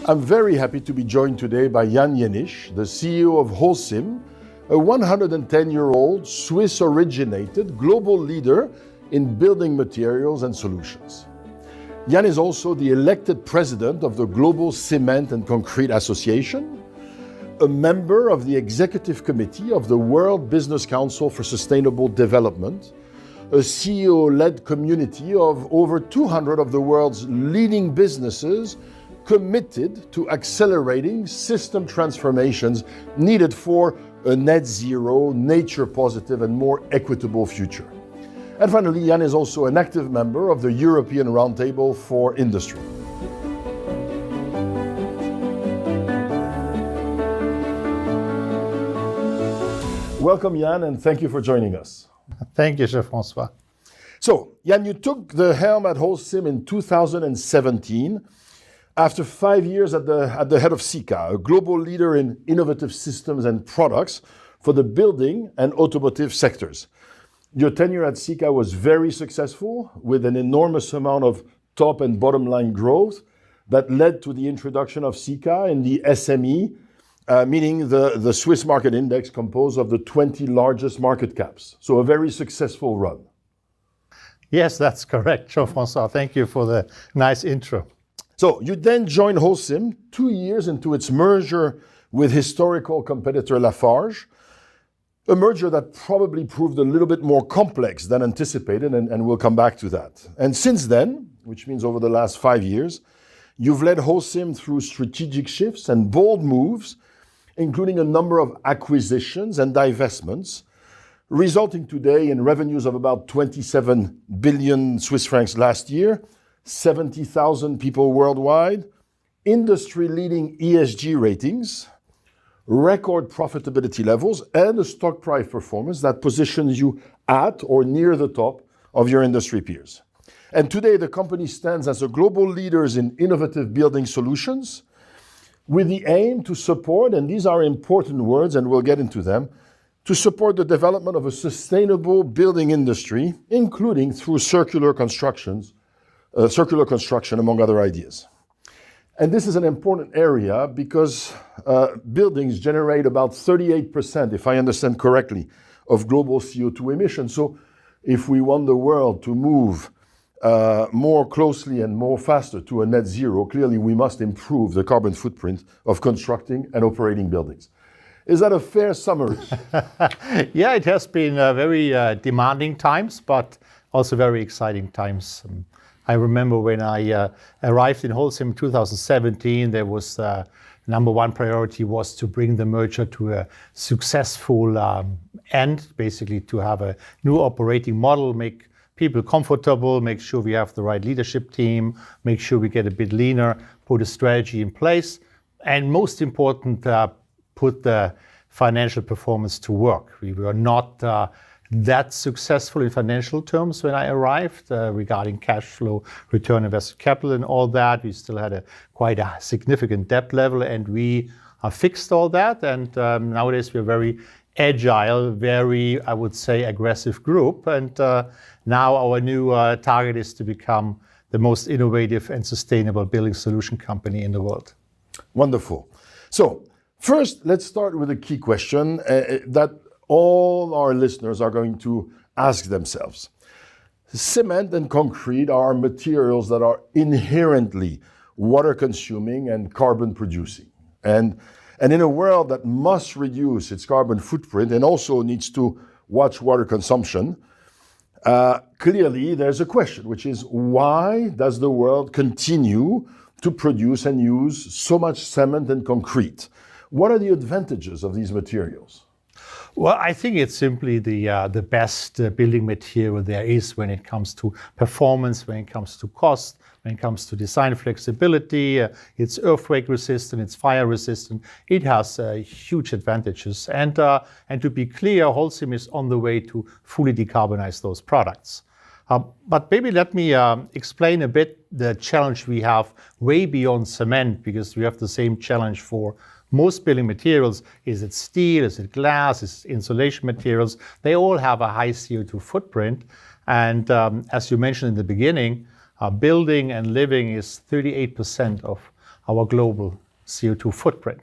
I'm very happy to be joined today by Jenisch, the CEO of Holcim, a 110-year-old Swiss-originated global leader in building materials and solutions. Jan is also the elected president of the Global Cement and Concrete Association, a member of the executive committee of the World Business Council for Sustainable Development, a CEO-led community of over 200 of the world's leading businesses committed to accelerating system transformations needed for a net zero, nature positive, and more equitable future. And finally, Jan is also an active member of the European Roundtable for Industry. Welcome, Jan, and thank you for joining us. Thank you, Jean-François. So, Jan, you took the helm at Holcim in 2017 after 5 years at the head of Sika, a global leader in innovative systems and products for the building and automotive sectors. Your tenure at Sika was very successful, with an enormous amount of top and bottom line growth that led to the introduction of Sika in the SME, meaning the Swiss market index composed of the 20 largest market caps. So a very successful run. Yes, that's correct, Jean-François. Thank you for the nice intro. So you then joined Holcim 2 years into its merger with historical competitor Lafarge, a merger that probably proved a little bit more complex than anticipated, and we'll come back to that. And since then, which means over the last 5 years, you've led Holcim through strategic shifts and bold moves, including a number of acquisitions and divestments, resulting today in revenues of about 27 billion Swiss francs last year, 70,000 people worldwide, industry-leading ESG ratings, record profitability levels, and a stock price performance that positions you at or near the top of your industry peers. And today, the company stands as a global leader in innovative building solutions, with the aim to support, and these are important words, and we'll get into them, to support the development of a sustainable building industry, including through circular construction, among other ideas. And this is an important area because buildings generate about 38%, if I understand correctly, of global CO2 emissions. So if we want the world to move more closely and more faster to a net zero, clearly we must improve the carbon footprint of constructing and operating buildings. Is that a fair summary? Yeah, it has been very demanding times, but also very exciting times. I remember when I arrived in Holcim in 2017, there was number one priority was to bring the merger to a successful end, basically to have a new operating model, make people comfortable, make sure we have the right leadership team, make sure we get a bit leaner, put a strategy in place, and most important, put the financial performance to work. We were not that successful in financial terms when I arrived regarding cash flow, return on invested capital and all that. We still had quite a significant debt level, and we fixed all that. And nowadays we're very agile, very, I would say, aggressive group. And now our new target is to become the most innovative and sustainable building solution company in the world. Wonderful. So first, let's start with a key question that all our listeners are going to ask themselves. Cement and concrete are materials that are inherently water consuming and carbon producing. And in a world that must reduce its carbon footprint and also needs to watch water consumption, clearly there's a question, which is why does the world continue to produce and use so much cement and concrete? What are the advantages of these materials? Well, I think it's simply the best building material there is when it comes to performance, when it comes to cost, when it comes to design flexibility. It's earthquake resistant, it's fire resistant. It has huge advantages. And to be clear, Holcim is on the way to fully decarbonize those products. But maybe let me explain a bit the challenge we have way beyond cement, because we have the same challenge for most building materials. Is it steel, is it glass, is it insulation materials? They all have a high CO2 footprint. And as you mentioned in the beginning, building and living is 38% of our global CO2 footprint.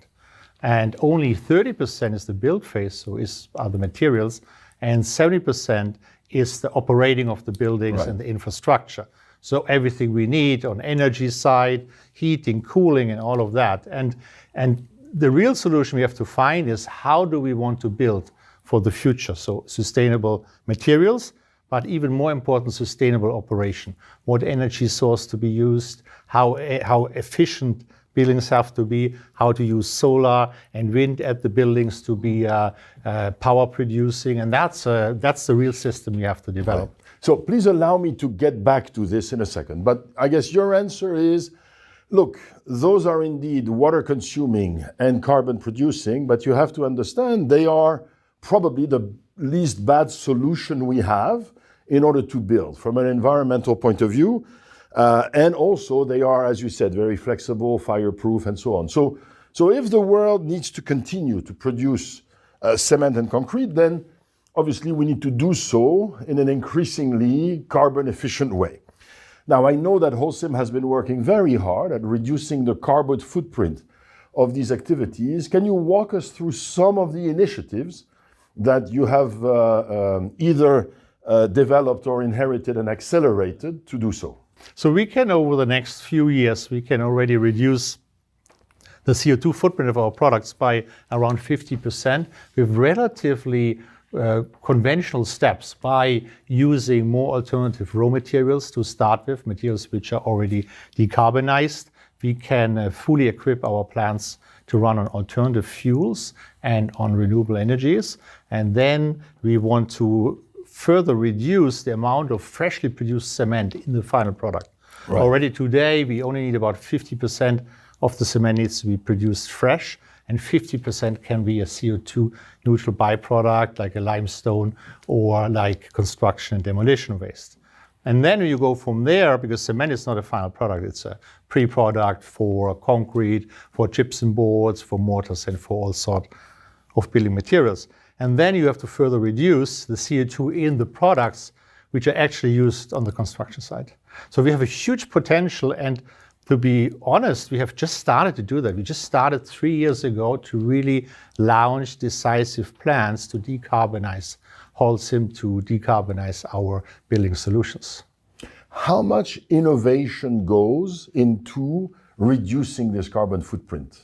And only 30% is the build phase, so are the materials, and 70% is the operating of the buildings and the infrastructure. So everything we need on energy side, heating, cooling, and all of that. And the real solution we have to find is how do we want to build for the future? So sustainable materials, but even more important, sustainable operation. What energy source to be used, how efficient buildings have to be, how to use solar and wind at the buildings to be power producing, and that's the real system we have to develop. Right. So please allow me to get back to this in a second, but I guess your answer is, look, those are indeed water consuming and carbon producing, but you have to understand they are probably the least bad solution we have in order to build from an environmental point of view. And also they are, as you said, very flexible, fireproof, and so on. So if the world needs to continue to produce cement and concrete, then obviously we need to do so in an increasingly carbon efficient way. Now, I know that Holcim has been working very hard at reducing the carbon footprint of these activities. Can you walk us through some of the initiatives that you have either developed or inherited and accelerated to do so? So we can, over the next few years, we can already reduce the CO2 footprint of our products by around 50% with relatively conventional steps by using more alternative raw materials to start with, materials which are already decarbonized. We can fully equip our plants to run on alternative fuels and on renewable energies. And then we want to further reduce the amount of freshly produced cement in the final product. Right. Already today, we only need about 50% of the cement needs to be produced fresh, and 50% can be a CO2 neutral byproduct like a limestone or like construction and demolition waste. And then you go from there, because cement is not a final product, it's a pre-product for concrete, for gypsum boards, for mortars, and for all sorts of building materials. And then you have to further reduce the CO2 in the products which are actually used on the construction site. So we have a huge potential, and to be honest, we have just started to do that. We just started 3 years ago to really launch decisive plans to decarbonize Holcim, to decarbonize our building solutions. How much innovation goes into reducing this carbon footprint?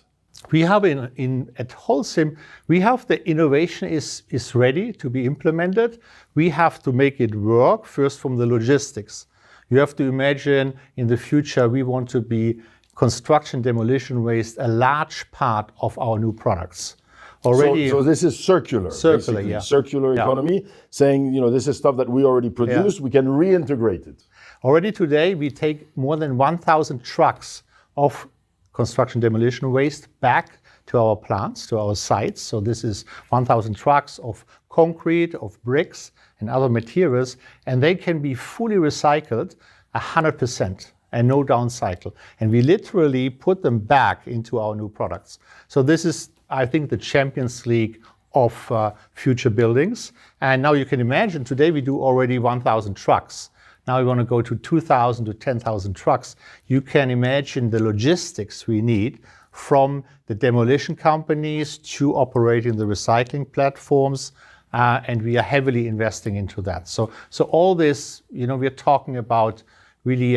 We have at Holcim, we have the innovation is ready to be implemented. We have to make it work first from the logistics. You have to imagine in the future we want to be construction demolition waste a large part of our new products. Already, so this is circular. Circular, yeah. Circular economy, saying, this is stuff that we already produced, we can reintegrate it. Already today we take more than 1,000 trucks of construction demolition waste back to our plants, to our sites. So this is 1,000 trucks of concrete, of bricks, and other materials, and they can be fully recycled 100% and no down cycle. And we literally put them back into our new products. So this is, I think, the Champions League of future buildings. And now you can imagine, today we do already 1,000 trucks. Now we want to go to 2,000 to 10,000 trucks. You can imagine the logistics we need from the demolition companies to operating the recycling platforms. And we are heavily investing into that. So all this, we're talking about really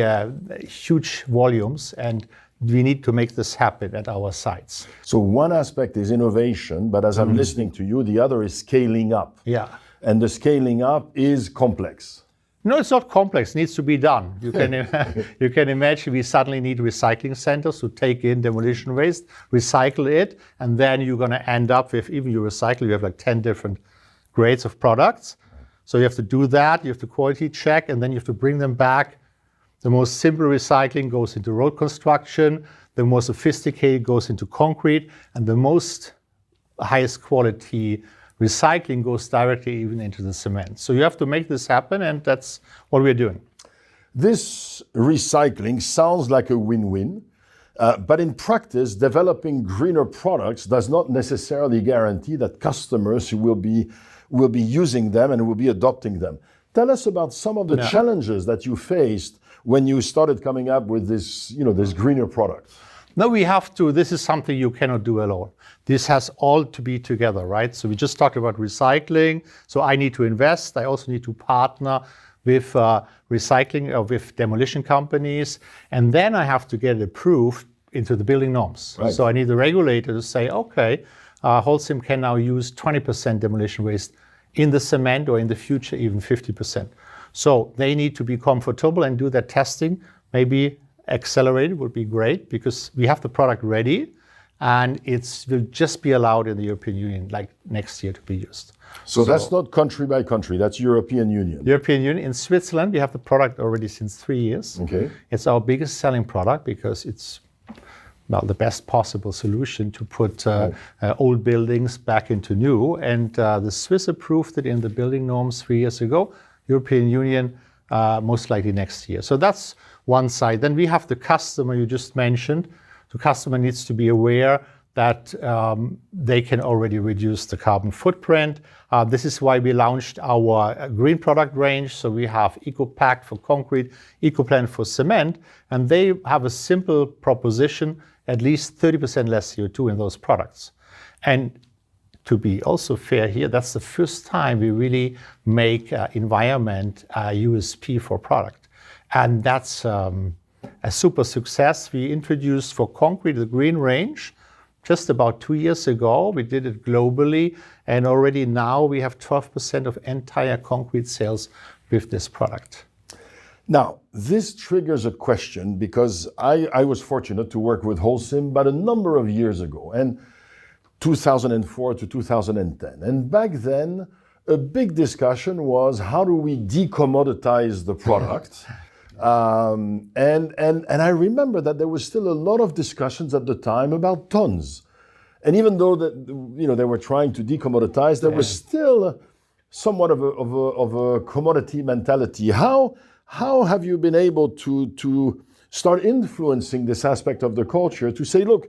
huge volumes, and we need to make this happen at our sites. So one aspect is innovation, but as I'm listening to you, the other is scaling up. Yeah. And the scaling up is complex. No, it's not complex. It needs to be done. You can imagine we suddenly need recycling centers to take in demolition waste, recycle it, and then you're going to end up with, even you recycle, you have like 10 different grades of products. So you have to do that, you have to quality check, and then you have to bring them back. The most simple recycling goes into road construction, the more sophisticated goes into concrete, and the most highest quality recycling goes directly even into the cement. So you have to make this happen, and that's what we're doing. This recycling sounds like a win-win, but in practice, developing greener products does not necessarily guarantee that customers will be using them and will be adopting them. Tell us about some of the challenges that you faced when you started coming up with this, this greener product. No, we have to. This is something you cannot do alone. This has all to be together, right? So we just talked about recycling. So I need to invest. I also need to partner with recycling or with demolition companies. And then I have to get it approved into the building norms. Right. So I need the regulator to say, okay, Holcim can now use 20% demolition waste in the cement, or in the future even 50%. So they need to be comfortable and do that testing. Maybe accelerated would be great, because we have the product ready and it will just be allowed in the European Union like next year to be used. So that's not country by country, that's European Union. European Union. In Switzerland, we have the product already since 3 years. Okay. It's our biggest selling product because it's the best possible solution to put old buildings back into new. And the Swiss approved it in the building norms 3 years ago. European Union, most likely next year. So that's one side. Then we have the customer you just mentioned. The customer needs to be aware that they can already reduce the carbon footprint. This is why we launched our green product range. So we have EcoPact for concrete, EcoPlan for cement, and they have a simple proposition, at least 30% less CO2 in those products. And to be also fair here, that's the first time we really make environment a USP for product. And that's a super success. We introduced for concrete the green range just about 2 years ago. We did it globally, and already now we have 12% of entire concrete sales with this product. Now, this triggers a question, because I was fortunate to work with Holcim about a number of years ago, and 2004 to 2010. And back then, a big discussion was, how do we decommoditize the product? And I remember that there was still a lot of discussions at the time about tons. And even though they were trying to decommoditize, there was still somewhat of a commodity mentality. How have you been able to start influencing this aspect of the culture to say, look,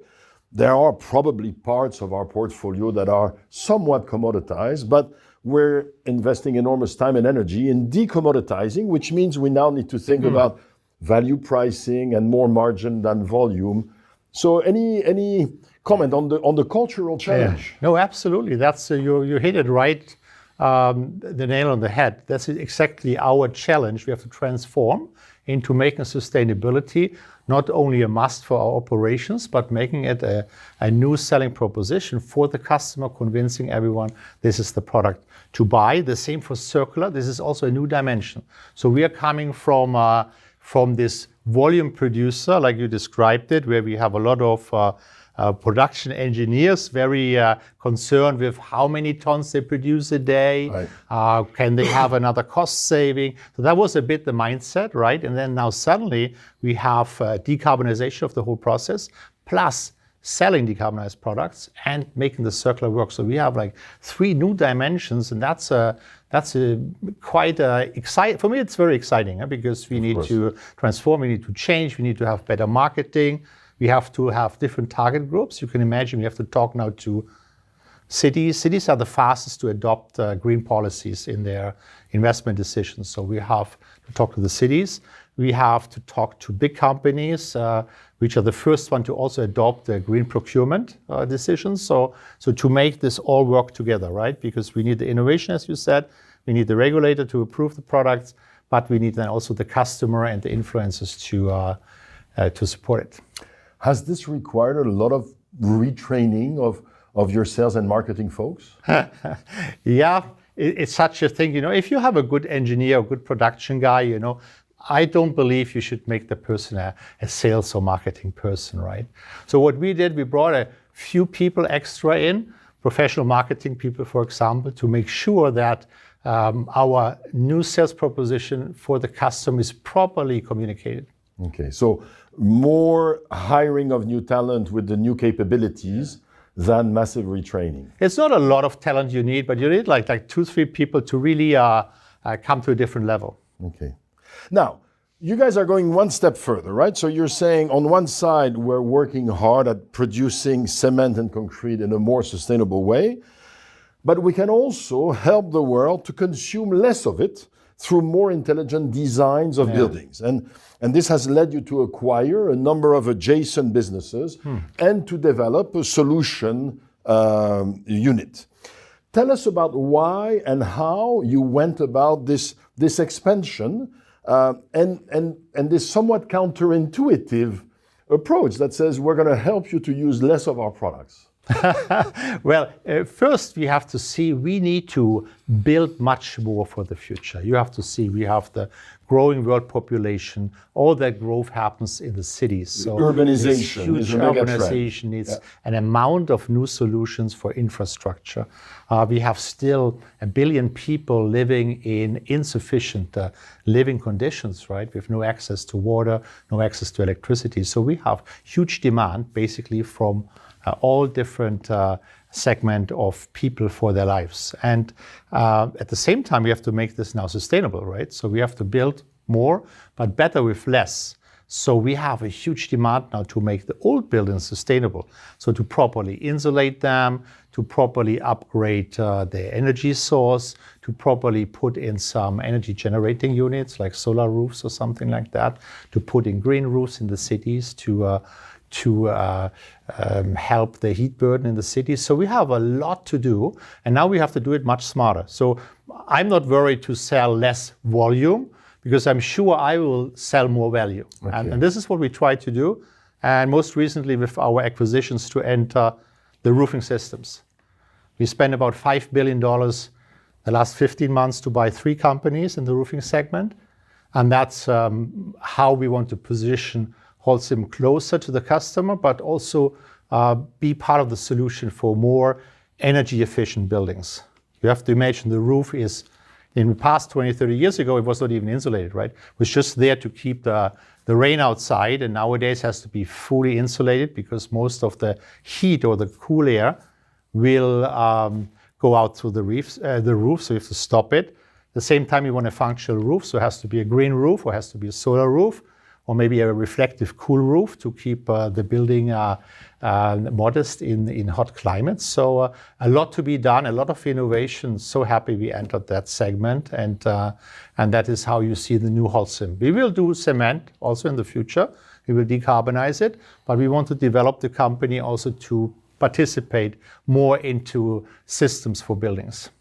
there are probably parts of our portfolio that are somewhat commoditized, but we're investing enormous time and energy in decommoditizing, which means we now need to think about value pricing and more margin than volume. So any comment on the cultural challenge? Yeah. No, absolutely. That's you hit it right, the nail on the head. That's exactly our challenge. We have to transform into making sustainability not only a must for our operations, but making it a new selling proposition for the customer, convincing everyone this is the product to buy. The same for circular. This is also a new dimension. So we are coming from this volume producer, like you described it, where we have a lot of production engineers very concerned with how many tons they produce a day. Right. Can they have another cost saving? So that was a bit the mindset, right? And then now suddenly we have decarbonization of the whole process, plus selling decarbonized products and making the circular work. So we have like 3 new dimensions, and that's quite exciting. For me, it's very exciting because we need to transform, we need to change, we need to have better marketing. We have to have different target groups. You can imagine we have to talk now to cities. Cities are the fastest to adopt green policies in their investment decisions. So we have to talk to the cities. We have to talk to big companies, which are the first one to also adopt the green procurement decisions. So to make this all work together, right? Because we need the innovation, as you said. We need the regulator to approve the products, but we need then also the customer and the influencers to support it. Has this required a lot of retraining of your sales and marketing folks? Yeah, it's such a thing. If you have a good engineer, a good production guy, I don't believe you should make the person a sales or marketing person, right? So what we did, we brought a few people extra in, professional marketing people, for example, to make sure that our new sales proposition for the customer is properly communicated. Okay, so more hiring of new talent with the new capabilities than massive retraining. It's not a lot of talent you need, but you need like 2-3 people to really come to a different level. Okay. Now, you guys are going one step further, right? So you're saying on one side, we're working hard at producing cement and concrete in a more sustainable way, but we can also help the world to consume less of it through more intelligent designs of buildings. And this has led you to acquire a number of adjacent businesses and to develop a solution unit. Tell us about why and how you went about this expansion and this somewhat counterintuitive approach that says we're going to help you to use less of our products. Well, first we have to see we need to build much more for the future. You have to see we have the growing world population. All that growth happens in the cities. So urbanization, huge urbanization needs an amount of new solutions for infrastructure. We have still 1 billion people living in insufficient living conditions, right? With no access to water, no access to electricity. So we have huge demand basically from all different segment of people for their lives. And at the same time, we have to make this now sustainable, right? So we have to build more, but better with less. So we have a huge demand now to make the old buildings sustainable. So to properly insulate them, to properly upgrade their energy source, to properly put in some energy generating units like solar roofs or something like that, to put in green roofs in the cities, to help the heat burden in the city. So we have a lot to do, and now we have to do it much smarter. So I'm not worried to sell less volume, because I'm sure I will sell more value. Okay. And this is what we try to do. And most recently with our acquisitions to enter the roofing systems. We spent about $5 billion the last 15 months to buy 3 companies in the roofing segment. And that's how we want to position Holcim closer to the customer, but also be part of the solution for more energy efficient buildings. You have to imagine the roof is, in the past 20, 30 years ago, it was not even insulated, right? It was just there to keep the rain outside, and nowadays has to be fully insulated because most of the heat or the cool air will go out through the roof, so you have to stop it. At the same time, you want a functional roof, so it has to be a green roof or has to be a solar roof, or maybe a reflective cool roof to keep the building modest in hot climates. So a lot to be done, a lot of innovation. So happy we entered that segment, and that is how you see the new Holcim. We will do cement also in the future. We will decarbonize it, but we want to develop the company also to participate more into systems for buildings.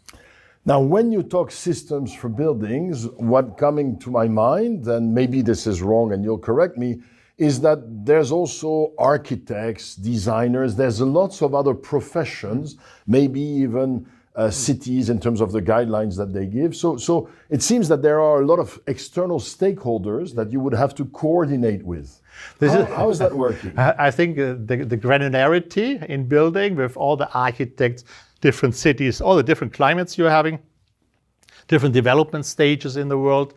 Now, when you talk systems for buildings, what coming to my mind, and maybe this is wrong and you'll correct me, is that there's also architects, designers, there's lots of other professions, maybe even cities in terms of the guidelines that they give. So it seems that there are a lot of external stakeholders that you would have to coordinate with. How is that working? I think the granularity in building with all the architects, different cities, all the different climates you're having, different development stages in the world.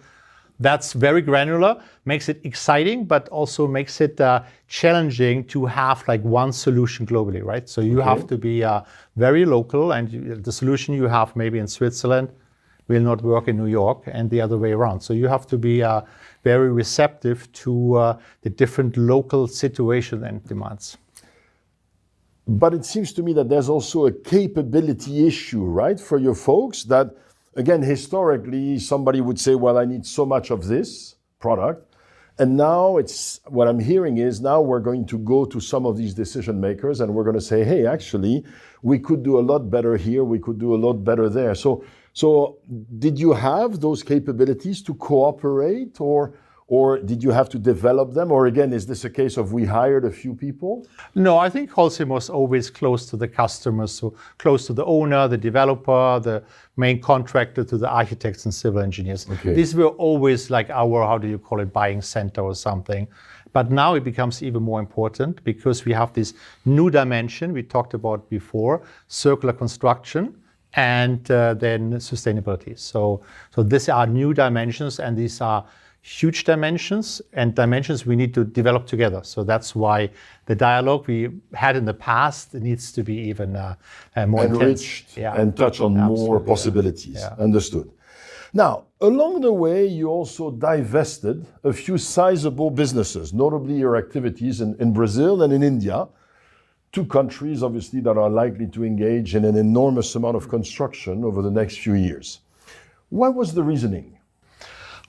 That's very granular, makes it exciting, but also makes it challenging to have like one solution globally, right? So you have to be very local, and the solution you have maybe in Switzerland will not work in New York, and the other way around. So you have to be very receptive to the different local situation and demands. But it seems to me that there's also a capability issue, right, for your folks that, again, historically, somebody would say, well, I need so much of this product. And now it's, what I'm hearing is now we're going to go to some of these decision makers and we're going to say, hey, actually, we could do a lot better here. We could do a lot better there. So did you have those capabilities to cooperate, or did you have to develop them? Or again, is this a case of we hired a few people? No, I think Holcim was always close to the customers, so close to the owner, the developer, the main contractor, to the architects and civil engineers. Okay. These were always like our, how do you call it, buying center or something. But now it becomes even more important because we have this new dimension we talked about before, circular construction, and then sustainability. So these are new dimensions, and these are huge dimensions, and dimensions we need to develop together. So that's why the dialogue we had in the past needs to be even more enriched and touch on more possibilities. Yeah. Understood. Now, along the way, you also divested a few sizable businesses, notably your activities in Brazil and in India, 2 countries, obviously, that are likely to engage in an enormous amount of construction over the next few years. What was the reasoning?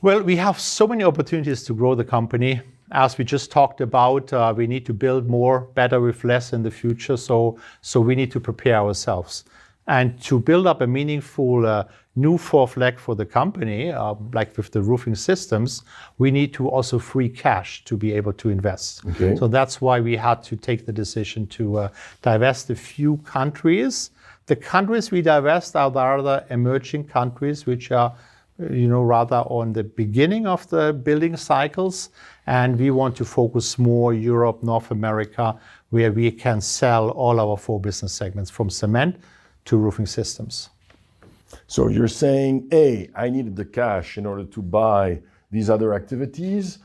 Well, we have so many opportunities to grow the company. As we just talked about, we need to build more, better with less in the future. So we need to prepare ourselves. And to build up a meaningful new fourth leg for the company, like with the roofing systems, we need to also free cash to be able to invest. Okay. So that's why we had to take the decision to divest a few countries. The countries we divest are the other emerging countries, which are rather on the beginning of the building cycles. And we want to focus more Europe, North America, where we can sell all our 4 business segments from cement to roofing systems. So you're saying, A, I needed the cash in order to buy these other activities.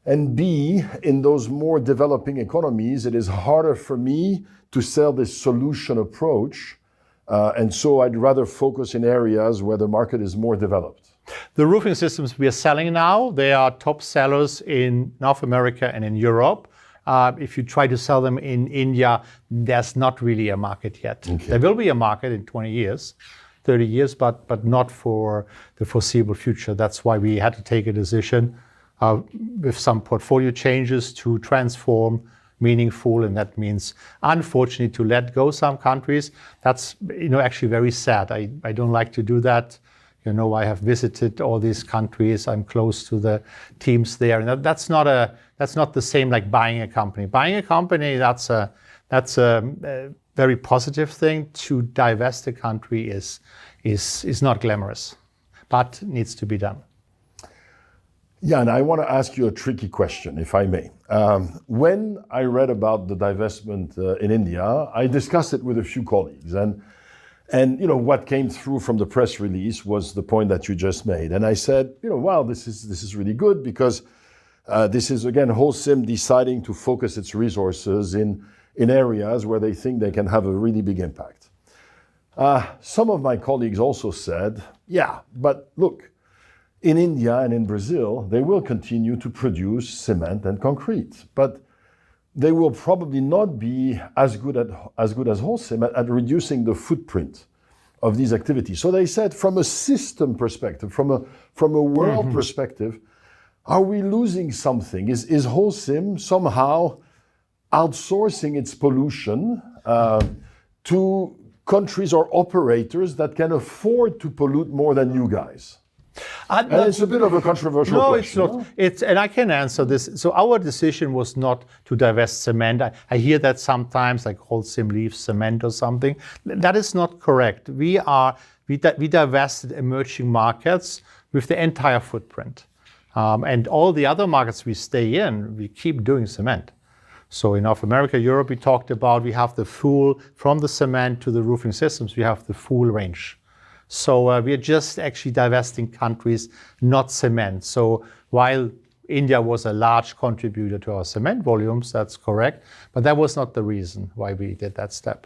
And B, in those more developing economies, it is harder for me to sell this solution approach. And so I'd rather focus in areas where the market is more developed. The roofing systems we are selling now, they are top sellers in North America and in Europe. If you try to sell them in India, there's not really a market yet. Okay. There will be a market in 20 years, 30 years, but not for the foreseeable future. That's why we had to take a decision with some portfolio changes to transform meaningful, and that means, unfortunately, to let go some countries. That's actually very sad. I don't like to do that. I have visited all these countries. I'm close to the teams there, and that's not the same like buying a company. Buying a company, that's a very positive thing. To divest a country is not glamorous, but needs to be done. Yeah, and I want to ask you a tricky question, if I may. When I read about the divestment in India, I discussed it with a few colleagues, and what came through from the press release was the point that you just made. And I said, wow, this is really good, because this is, again, Holcim deciding to focus its resources in areas where they think they can have a really big impact. Some of my colleagues also said, yeah, but look, in India and in Brazil, they will continue to produce cement and concrete, but they will probably not be as good as Holcim at reducing the footprint of these activities. So they said, from a system perspective, from a world perspective, are we losing something? Is Holcim somehow outsourcing its pollution to countries or operators that can afford to pollute more than you guys? And it's a bit of a controversial question. No, it's not. And I can answer this. So our decision was not to divest cement. I hear that sometimes, like Holcim leaves cement or something. That is not correct. We divested emerging markets with the entire footprint. And all the other markets we stay in, we keep doing cement. So in North America, Europe, we talked about, we have the full, from the cement to the roofing systems, we have the full range. So we are just actually divesting countries, not cement. So while India was a large contributor to our cement volumes, that's correct, but that was not the reason why we did that step.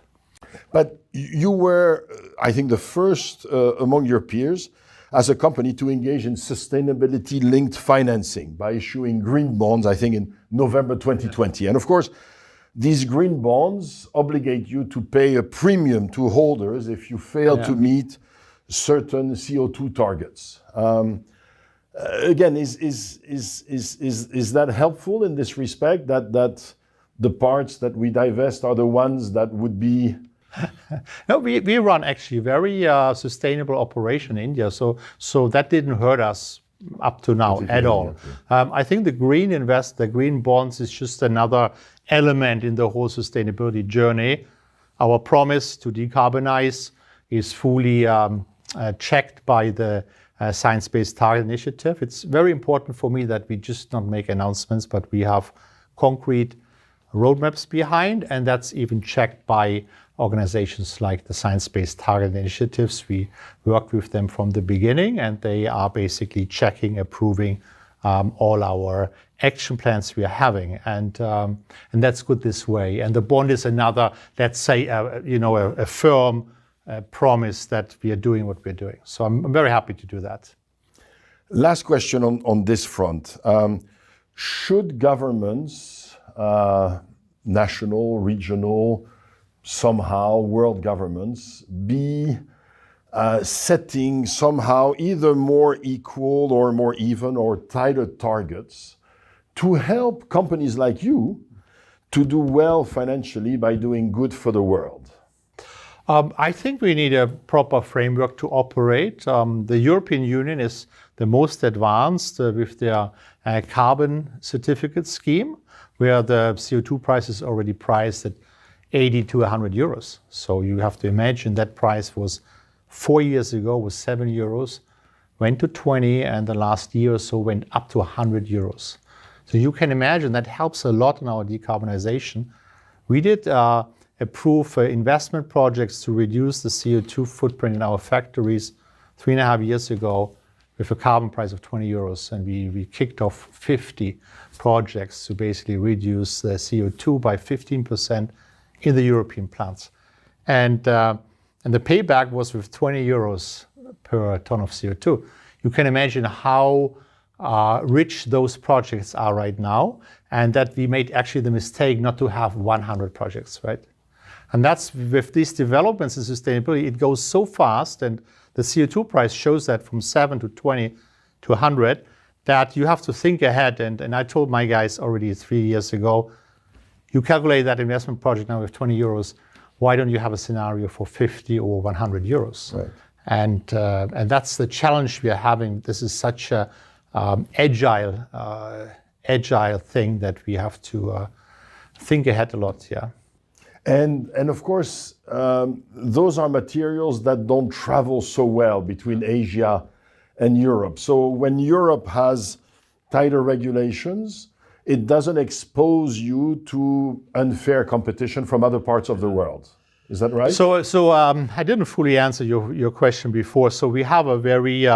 But you were, I think, the first among your peers as a company to engage in sustainability-linked financing by issuing green bonds, I think, in November 2020. And of course, these green bonds obligate you to pay a premium to holders if you fail to meet certain CO2 targets. Again, is that helpful in this respect, that the parts that we divest are the ones that would be? No, we run actually very sustainable operation in India, so that didn't hurt us up to now at all. I think the green bonds is just another element in the whole sustainability journey. Our promise to decarbonize is fully checked by the Science-Based Target Initiative. It's very important for me that we just not make announcements, but we have concrete roadmaps behind, and that's even checked by organizations like the Science-Based Target Initiatives. We worked with them from the beginning, and they are basically checking, approving all our action plans we are having, and that's good this way. And the bond is another, let's say, a firm promise that we are doing what we're doing. So I'm very happy to do that. Last question on this front. Should governments, national, regional, somehow world governments, be setting somehow either more equal or more even or tighter targets to help companies like you to do well financially by doing good for the world? I think we need a proper framework to operate. The European Union is the most advanced with their carbon certificate scheme, where the CO2 price is already priced at 80 to 100 euros. So you have to imagine that price was 4 years ago was 7 euros, went to 20, and the last year or so went up to 100 euros. So you can imagine that helps a lot in our decarbonization. We did approve investment projects to reduce the CO2 footprint in our factories 3.5 years ago with a carbon price of 20 euros. And we kicked off 50 projects to basically reduce the CO2 by 15% in the European plants. And the payback was with 20 euros per ton of CO2. You can imagine how rich those projects are right now, and that we made actually the mistake not to have 100 projects, right? And that's with these developments in sustainability, it goes so fast, and the CO2 price shows that from 7 to 20 to 100, that you have to think ahead. And I told my guys already 3 years ago, you calculate that investment project now with 20 euros, why don't you have a scenario for 50 or 100 euros? Right. And that's the challenge we are having. This is such a agile thing that we have to think ahead a lot, yeah. And of course, those are materials that don't travel so well between Asia and Europe. So when Europe has tighter regulations, it doesn't expose you to unfair competition from other parts of the world. Is that right? So I didn't fully answer your question before. So we have a very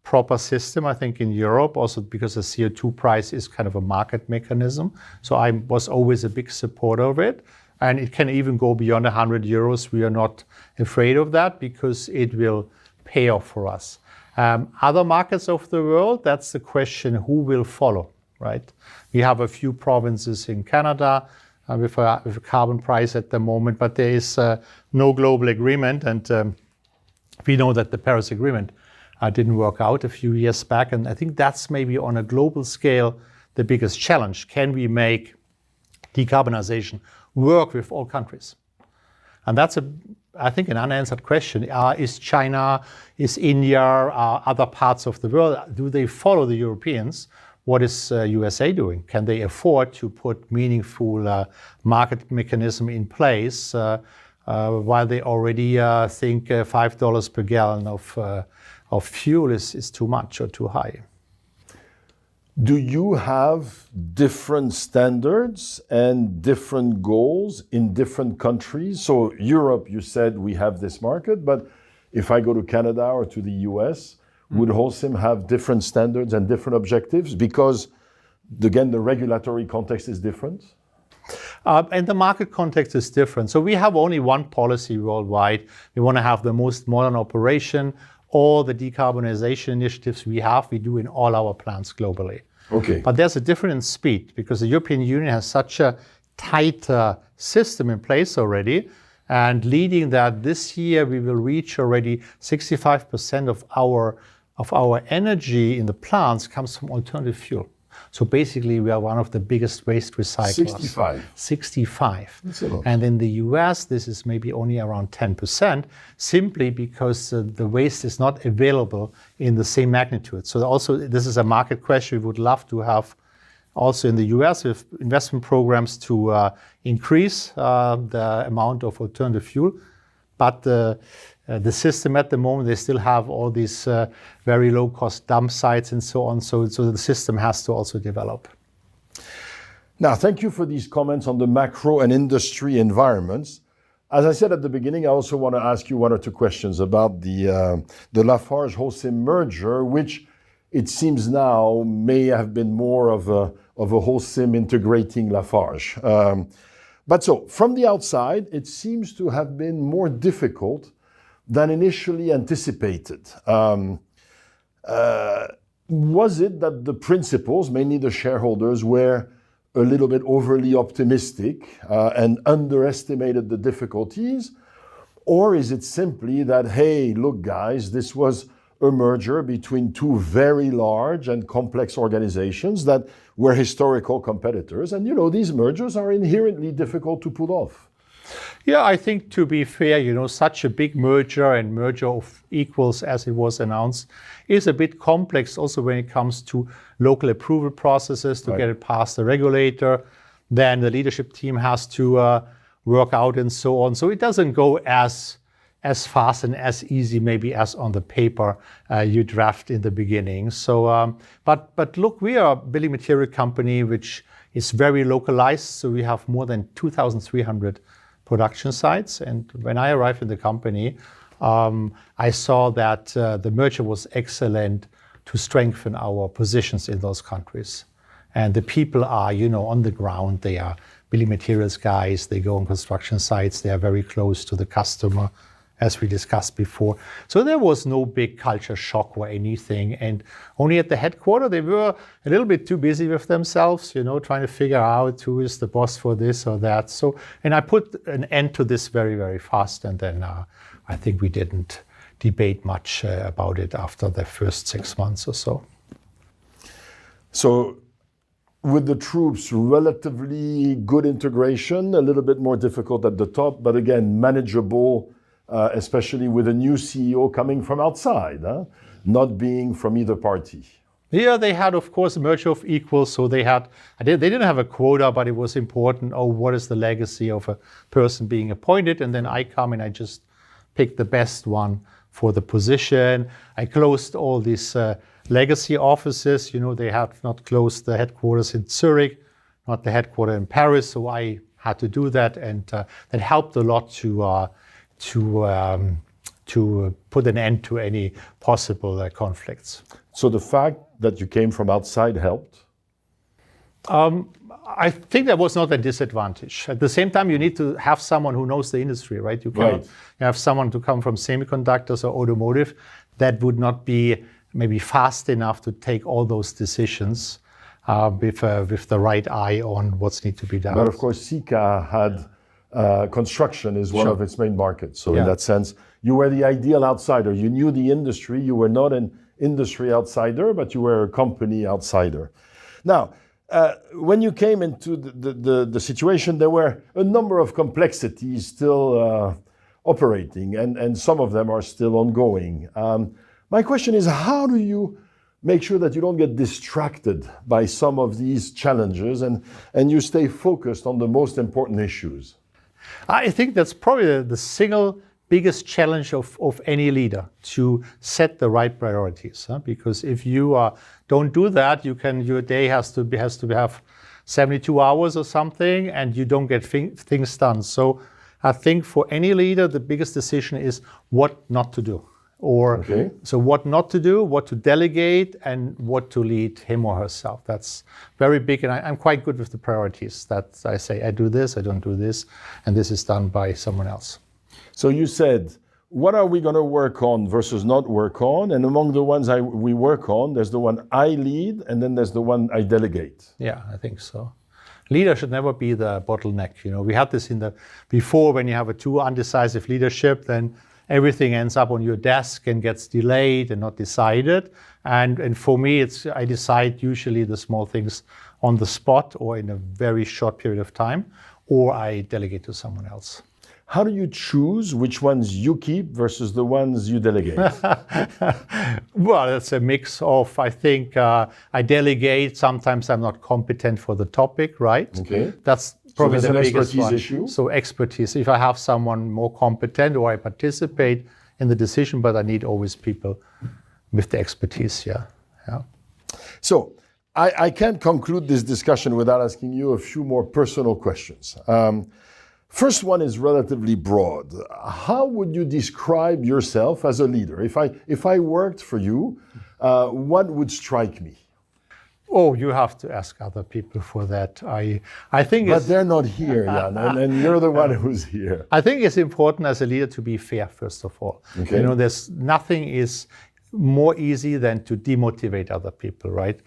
proper system, I think, in Europe, also because the CO2 price is kind of a market mechanism. So I was always a big supporter of it. And it can even go beyond 100 euros. We are not afraid of that because it will pay off for us. Other markets of the world, that's the question, who will follow, right? We have a few provinces in Canada with a carbon price at the moment, but there is no global agreement. And we know that the Paris Agreement didn't work out a few years back. And I think that's maybe on a global scale the biggest challenge. Can we make decarbonization work with all countries? And that's, I think, an unanswered question. Is China, is India, other parts of the world, do they follow the Europeans? What is USA doing? Can they afford to put meaningful market mechanism in place while they already think $5 per gallon of fuel is too much or too high? Do you have different standards and different goals in different countries? So Europe, you said we have this market, but if I go to Canada or to the US, would Holcim have different standards and different objectives? Because, again, the regulatory context is different? And the market context is different. So we have only one policy worldwide. We want to have the most modern operation. All the decarbonization initiatives we do in all our plants globally. Okay. But there's a difference in speed because the European Union has such a tight system in place already. And leading that this year, we will reach already 65% of our energy in the plants comes from alternative fuel. So basically, we are one of the biggest waste recyclers. 65. That's a lot. And in the US, this is maybe only around 10%, simply because the waste is not available in the same magnitude. So also, this is a market question we would love to have also in the US with investment programs to increase the amount of alternative fuel. But the system at the moment, they still have all these very low-cost dump sites and so on. So the system has to also develop. Now, thank you for these comments on the macro and industry environments. As I said at the beginning, I also want to ask you one or two questions about the Lafarge-Holcim merger, which it seems now may have been more of a Holcim integrating Lafarge. But so, from the outside, it seems to have been more difficult than initially anticipated. Was it that the principals, mainly the shareholders, were a little bit overly optimistic and underestimated the difficulties? Or is it simply that, hey, look, guys, this was a merger between two very large and complex organizations that were historical competitors. And, these mergers are inherently difficult to pull off. Yeah, I think to be fair, such a big merger and merger of equals as it was announced is a bit complex also when it comes to local approval processes to get it past the regulator. Then the leadership team has to work out and so on. So it doesn't go as fast and as easy maybe as on the paper you draft in the beginning. So, but look, we are a building material company which is very localized. So we have more than 2,300 production sites. And when I arrived in the company, I saw that the merger was excellent to strengthen our positions in those countries. And the people are, on the ground. They are building materials guys. They go on construction sites. They are very close to the customer, as we discussed before. So there was no big culture shock or anything. And only at the headquarters, they were a little bit too busy with themselves, trying to figure out who is the boss for this or that. So, and I put an end to this very, very fast. And then I think we didn't debate much about it after the first 6 months or so. So with the troops, relatively good integration, a little bit more difficult at the top, but again, manageable, especially with a new CEO coming from outside, not being from either party. Yeah, they had, of course, a merger of equals. So they didn't have a quota, but it was important. Oh, what is the legacy of a person being appointed? And then I come and I just pick the best one for the position. I closed all these legacy offices. They have not closed the headquarters in Zurich, not the headquarters in Paris. So I had to do that, and that helped a lot to put an end to any possible conflicts. So the fact that you came from outside helped? I think that was not a disadvantage. At the same time, you need to have someone who knows the industry, right? You cannot have someone to come from semiconductors or automotive. That would not be maybe fast enough to take all those decisions with the right eye on what's need to be done. But of course, Sika had construction is one of its main markets. So in that sense, you were the ideal outsider. You knew the industry. You were not an industry outsider, but you were a company outsider. Now, when you came into the situation, there were a number of complexities still operating, and some of them are still ongoing. My question is, how do you make sure that you don't get distracted by some of these challenges and you stay focused on the most important issues? I think that's probably the single biggest challenge of any leader, to set the right priorities. Because if you don't do that, your day has to have 72 hours or something, and you don't get things done. So I think for any leader, the biggest decision is what not to do. So what not to do, what to delegate, and what to lead him or herself. That's very big, and I'm quite good with the priorities. That I say, I do this, I don't do this, and this is done by someone else. So you said, what are we going to work on versus not work on? And among the ones we work on, there's the one I lead, and then there's the one I delegate. Yeah, I think so. Leader should never be the bottleneck. We had this before, when you have a too undecisive leadership, then everything ends up on your desk and gets delayed and not decided. And for me, I decide usually the small things on the spot or in a very short period of time, or I delegate to someone else. How do you choose which ones you keep versus the ones you delegate? Well, it's a mix of, I think, I delegate. Sometimes I'm not competent for the topic, right? Okay. That's probably the biggest expertise one. issue? So expertise. If I have someone more competent, or I participate in the decision, but I need always people with the expertise, yeah. So I can't conclude this discussion without asking you a few more personal questions. First one is relatively broad. How would you describe yourself as a leader? If I worked for you, what would strike me? Oh, you have to ask other people for that. I think But they're not here, Jan, and you're the one who's here. I think it's important as a leader to be fair, first of all. Okay. There's nothing is more easy than to demotivate other people, right?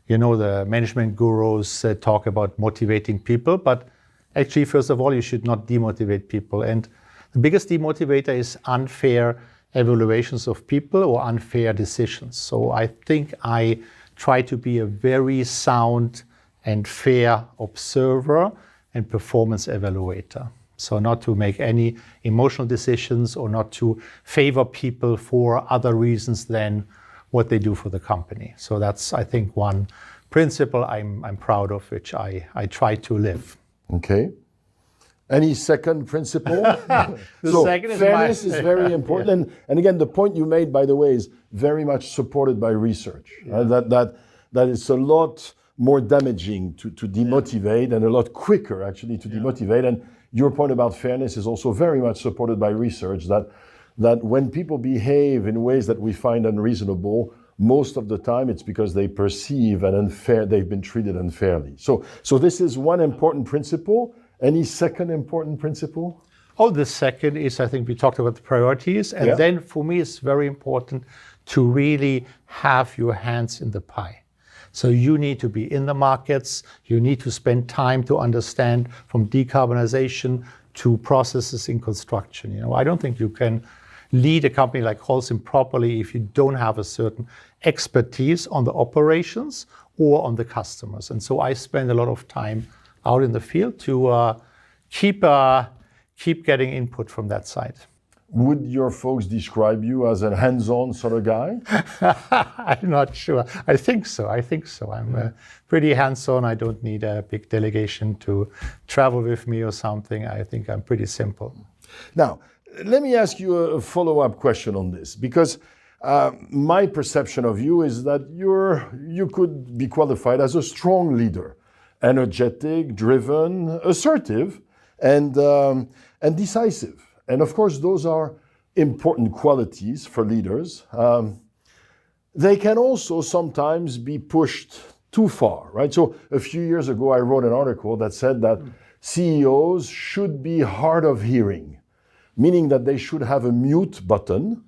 The management gurus talk about motivating people, but actually, first of all, you should not demotivate people. And The biggest demotivator is unfair evaluations of people or unfair decisions. So I think I try to be a very sound and fair observer and performance evaluator. So not to make any emotional decisions or not to favor people for other reasons than what they do for the company. So that's, I think, one principle I'm proud of, which I try to live. Okay. Any second principle? The second is fairness is very important. Yeah. And again, the point you made, by the way, is very much supported by research. Yeah. That it's a lot more damaging to demotivate and a lot quicker, actually, to demotivate. And your point about fairness is also very much supported by research, that when people behave in ways that we find unreasonable, most of the time it's because they perceive they've been treated unfairly. So this is one important principle. Any second important principle? Oh, the second is, I think we talked about the priorities. And then for me, it's very important to really have your hands in the pie. So you need to be in the markets. You need to spend time to understand from decarbonization to processes in construction. You know, I don't think you can lead a company like Holcim properly if you don't have a certain expertise on the operations or on the customers. And so I spend a lot of time out in the field to keep getting input from that side. Would your folks describe you as a hands-on sort of guy? I'm not sure. I think so. I'm pretty hands-on. I don't need a big delegation to travel with me or something. I think I'm pretty simple. Now, let me ask you a follow-up question on this, because my perception of you is that you could be qualified as a strong leader, energetic, driven, assertive, and decisive. And of course, those are important qualities for leaders. They can also sometimes be pushed too far, right? So a few years ago, I wrote an article that said that CEOs should be hard of hearing, meaning that they should have a mute button,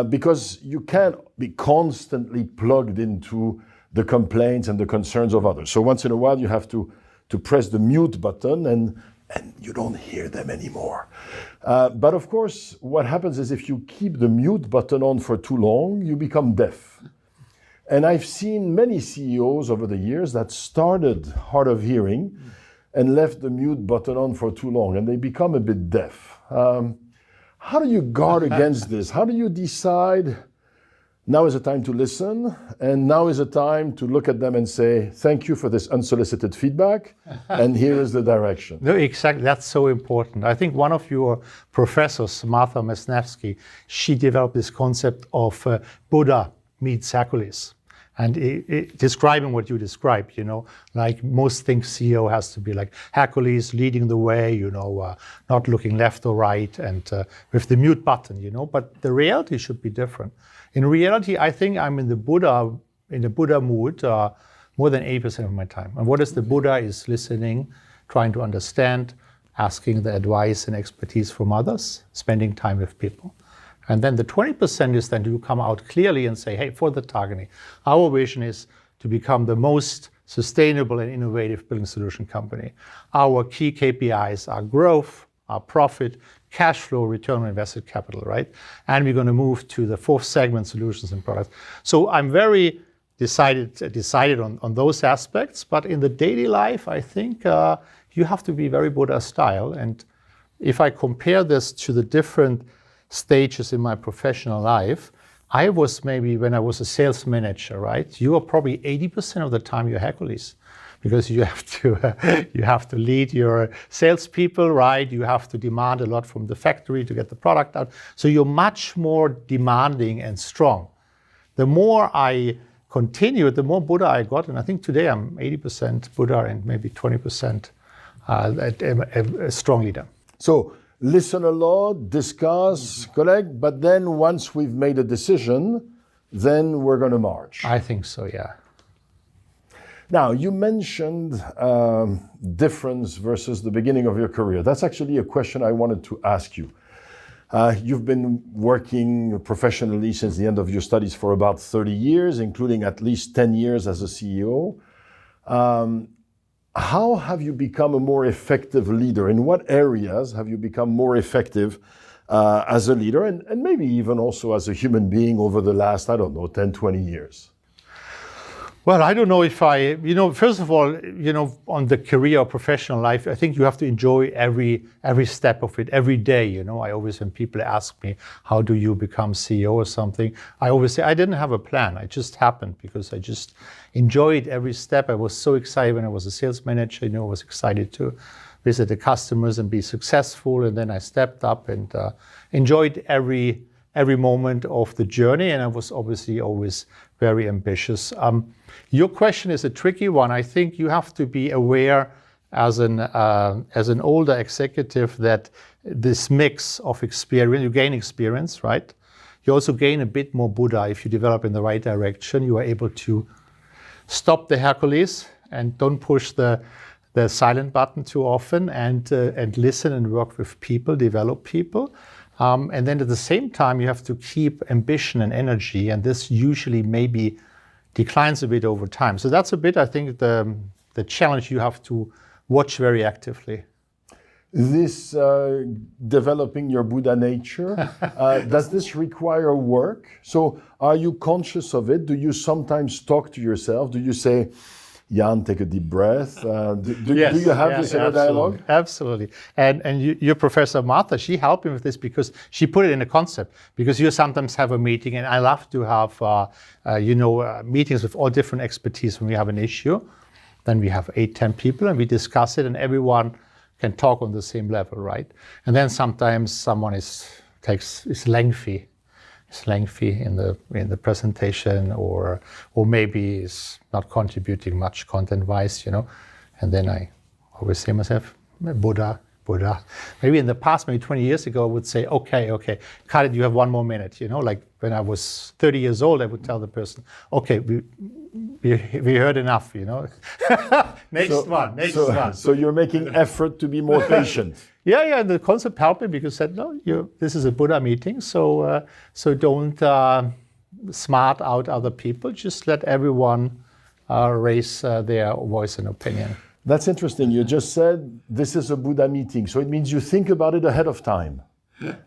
because you can't be constantly plugged into the complaints and the concerns of others. So once in a while, you have to press the mute button and you don't hear them anymore. But of course, what happens is if you keep the mute button on for too long, you become deaf. And I've seen many CEOs over the years that started hard of hearing and left the mute button on for too long, and they become a bit deaf. How do you guard against this? How do you decide now is a time to listen, and now is a time to look at them and say, thank you for this unsolicited feedback, and here is the direction? No, exactly. That's so important. I think one of your professors, Martha Mesnevsky, she developed this concept of Buddha meets Hercules. And describing what you described, you know, like most things CEO has to be like Hercules leading the way, you know, not looking left or right, and with the mute button, you know, but the reality should be different. In reality, I think I'm in the Buddha mood more than 80% of my time. And what is the Buddha is listening, trying to understand, asking the advice and expertise from others, spending time with people. And then the 20% is then to come out clearly and say, hey, for the targeting, our vision is to become the most sustainable and innovative building solution company. Our key KPIs are growth, our profit, cash flow, return on invested capital, right? And we're going to move to the fourth segment, solutions and products. So I'm very decided on those aspects, but in the daily life, I think you have to be very Buddha style. And if I compare this to the different stages in my professional life, I was maybe, when I was a sales manager, right? You are probably 80% of the time you're Hercules, because you have to lead your salespeople, right? You have to demand a lot from the factory to get the product out. So you're much more demanding and strong. The more I continued, the more Buddha I got, and I think today I'm 80% Buddha and maybe 20% a strong leader. So listen a lot, discuss, collect, but then once we've made a decision, then we're going to march. I think so, yeah. Now, you mentioned difference versus the beginning of your career. That's actually a question I wanted to ask you. You've been working professionally since the end of your studies for about 30 years, including at least 10 years as a CEO. how have you become a more effective leader? In what areas have you become more effective as a leader and maybe even also as a human being over the last, I don't know, 10, 20 years? Well, I don't know if first of all, on the career or professional life, I think you have to enjoy every step of it, every day. I always, when people ask me, how do you become CEO or something, I always say, I didn't have a plan. It just happened because I just enjoyed every step. I was so excited when I was a sales manager. I was excited to visit the customers and be successful. And then I stepped up and enjoyed every moment of the journey. And I was obviously always very ambitious. Your question is a tricky one. I think you have to be aware as an older executive that this mix of experience, you gain experience, right? You also gain a bit more Buddha if you develop in the right direction. You are able to stop the Hercules and don't push the silent button too often, and listen and work with people, develop people. And then at the same time, you have to keep ambition and energy, and this usually maybe declines a bit over time. So that's a bit, I think, the challenge you have to watch very actively. This developing your Buddha nature, does this require work? So are you conscious of it? Do you sometimes talk to yourself? Do you say, Jan, take a deep breath? Do you have this inner dialogue? Absolutely. And your Professor Martha, she helped me with this because she put it in a concept. Because you sometimes have a meeting, and I love to have meetings with all different expertise when we have an issue. Then we have 8-10 people, and we discuss it, and everyone can talk on the same level, right? And then sometimes someone is lengthy. It's lengthy in the presentation, or maybe is not contributing much content-wise, And then I always say to myself, Buddha. Maybe in the past, maybe 20 years ago, I would say, okay, cut it, you have 1 more minute, Like when I was 30 years old, I would tell the person, okay, we heard enough, Next one. So you're making effort to be more patient. Yeah, and the concept helped me because it said, no, this is a Buddha meeting, so don't smart out other people, just let everyone raise their voice and opinion. That's interesting. You just said this is a Buddha meeting, so it means you think about it ahead of time.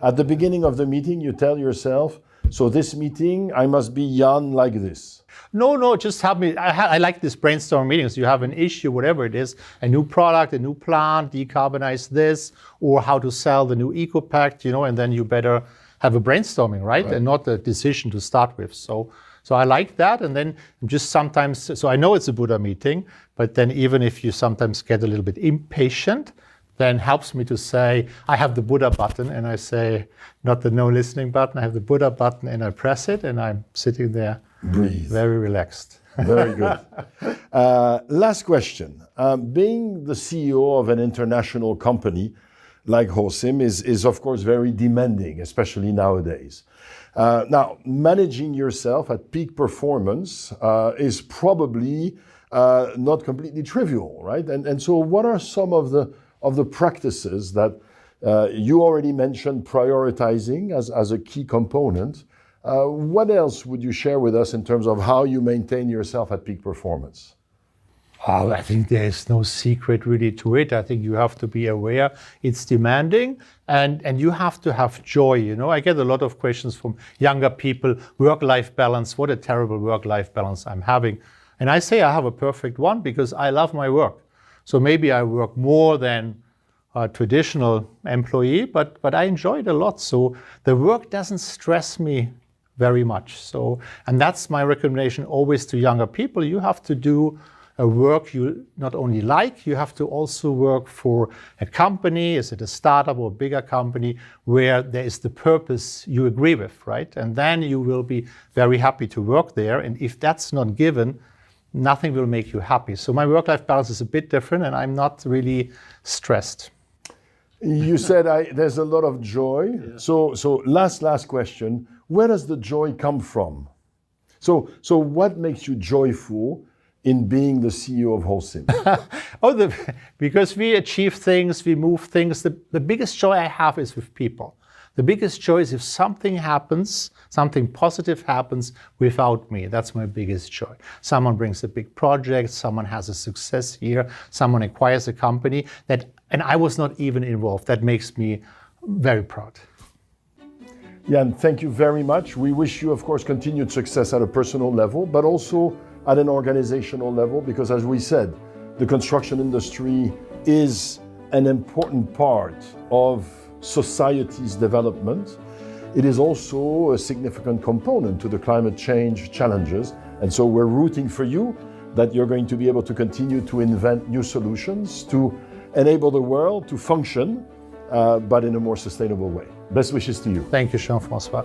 At the beginning of the meeting, you tell yourself, so this meeting, I must be Jan like this. No, just help me. I like these brainstorm meetings. You have an issue, whatever it is, a new product, a new plant, decarbonize this, or how to sell the new eco-pact, and then you better have a brainstorming, right? And not a decision to start with. So I like that. And then just sometimes, so I know it's a Buddha meeting, but then even if you sometimes get a little bit impatient, then helps me to say, I have the Buddha button, and I say, not the no listening button, I have the Buddha button, and I press it, and I'm sitting there. Breathe. Very relaxed. Very good. Last question. Being the CEO of an international company like Holcim is of course very demanding, especially nowadays. Now, managing yourself at peak performance is probably not completely trivial, right? And so what are some of the practices that you already mentioned prioritizing as a key component? What else would you share with us in terms of how you maintain yourself at peak performance? I think there's no secret really to it. I think you have to be aware it's demanding, and you have to have joy. I get a lot of questions from younger people, work-life balance, what a terrible work-life balance I'm having. And I say I have a perfect one because I love my work. So maybe I work more than a traditional employee, but I enjoy it a lot. So the work doesn't stress me very much. So, and that's my recommendation always to younger people. You have to do a work you not only like, you have to also work for a company, is it a startup or a bigger company, where there is the purpose you agree with, right? And then you will be very happy to work there. And if that's not given, nothing will make you happy. So my work-life balance is a bit different, and I'm not really stressed. You said there's a lot of joy. Yeah. So last question. Where does the joy come from? So what makes you joyful in being the CEO of Holcim? Because we achieve things, we move things. The biggest joy I have is with people. The biggest joy is if something happens, something positive happens without me. That's my biggest joy. Someone brings a big project, someone has a success here, someone acquires a company and I was not even involved. That makes me very proud. Jan, thank you very much. We wish you, of course, continued success at a personal level, but also at an organizational level, because as we said, the construction industry is an important part of society's development. It is also a significant component to the climate change challenges. And so we're rooting for you that you're going to be able to continue to invent new solutions to enable the world to function, but in a more sustainable way. Best wishes to you. Thank you, Jean-François.